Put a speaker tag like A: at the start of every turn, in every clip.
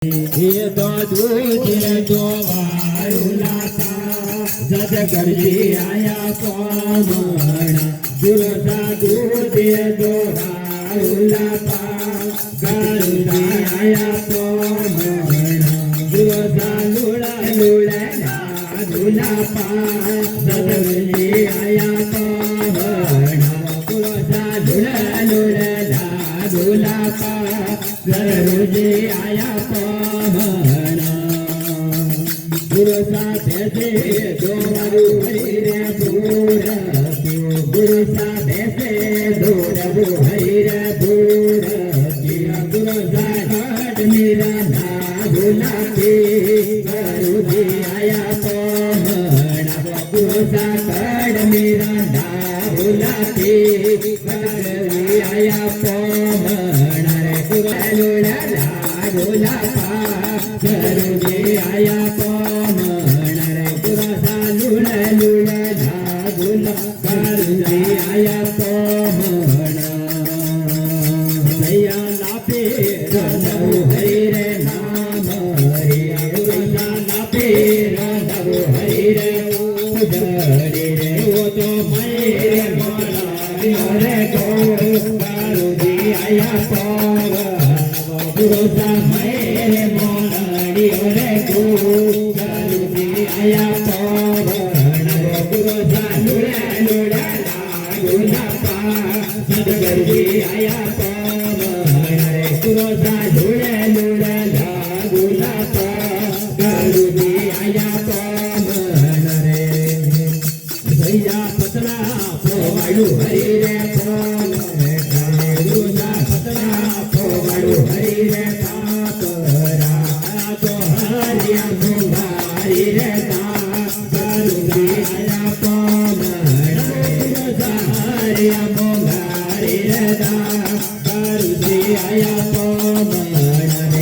A: हे तो तुझे तो वारुलाता जद करजी आया कोमणा दुर्गा तुझे तो वारुलाता करजी आया कोमणा दुर्गा लुड़ा लुड़ा दुलापा जद करजी आया कोमणा दुर्गा लुड़ा लुड़ा दुलापा करजी आया कोमणा गुरुसा बैसे दोरू हरे दूर गुरुसा बैसे दोरू हरे दूर गुरुसा घाट मेरा ना भूला के गुरुजी आया कोमणा गुरुसा घाट मेरा ना भूला के गुरुजी आया कोमणा गुरुला गुला गुरुजी आया कोमणा गुरुसा लुला लुला गुला गुरुजी आया कोमणा भैया लापे रनऊ हरे नाम हरे गुरुसा लापे रनऊ हरे उजड़े रे वो तो मेरे मोला रे गुरुजी आया कोमणा गुरुसा मेरे मोलाड़ी रे गुरुजी आया कोमणा गुरुसा लुड़ा लुड़ा गुलापा सदगुरुजी आया कोमणा गुरुसा लुड़ा लुड़ा गुलापा गुरुजी आया कोमणा भैया पतला पोवाड़ू हरि रे कोमणा गुरुसा पतला पोवाड़ू हरि रे काकरा तो हरिया मुंगारी रे गुरुजी आया कोमणा गुरुसा हरिया मुंगारी रे गुरुजी आया कोमणा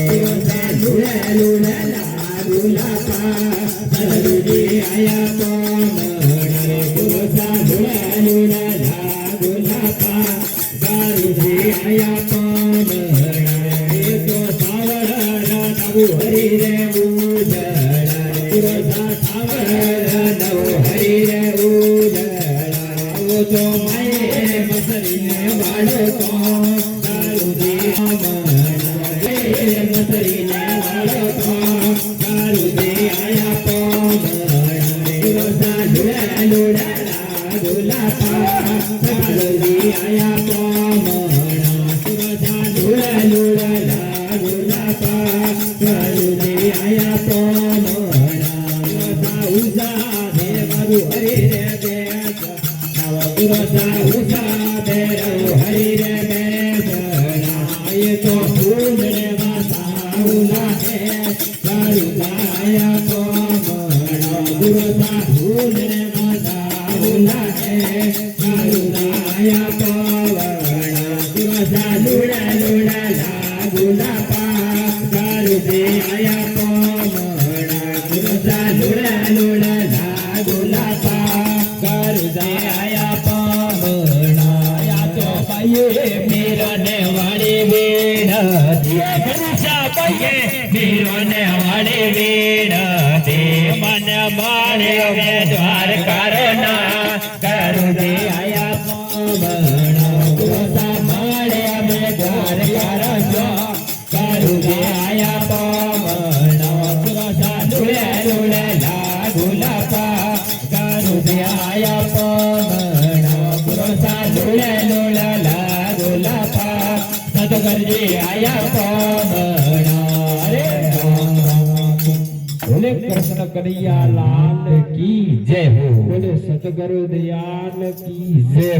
A: गुरुसा लुड़ा लुड़ा गुलापा गुरुजी आया कोमणा गुरुसा लुड़ा लुड़ा गुलापा गुरुजी आया कोमणा तो सावरा नव हरि रे उजड़ा गुरुसा सावरा नव हरि रे उजड़ा वो तो मैं मसरीने वालों को गुरुजी कोमणा मसरीने वालों को गुरुजी आया कोमणा गुरुसा लुड़ा लुड़ा गुलापा गुरुजी आया कोमणा गुरुसा लुड़ा लुड़ा गुलापा गुरुजी आया कोमणा गुरुसा उषा देवरु हरि रे बेसा गुरुसा उषा देवरु हरि रे बेसा ये तो फूल रे वासाउला है गुरुसा आया कोमणा गुरुसा फूल रे वासाउला है गुरुसा आया कोमणा गुरुसा लुड़ा लुड़ा गुलापा गुरुजी आया कोमणा गुरुसा लुड़ा लुड़ा गुलापा गुरुजी आया कोमणा या तो पाये मेरा ने वाड़े वेड़ा दिया गुरुसा पाये मेरा ने वाड़े वेड़ा दे मन मारे वे द्वार करना गुरुजी आया कोमणा गुरुसा मारे वे द्वार करना गुरुजी आया कोमणा गुरुसा लुड़ा लुड़ा गुलापा गुरुजी आया कोमणा गुरुसा लुड़ा लुड़ा गुलापा सदगुरुजी आया कोमणा अरे बोले कृष्ण कन्हैया लाल की जय हो बोले सतगुरु दयाल की जय।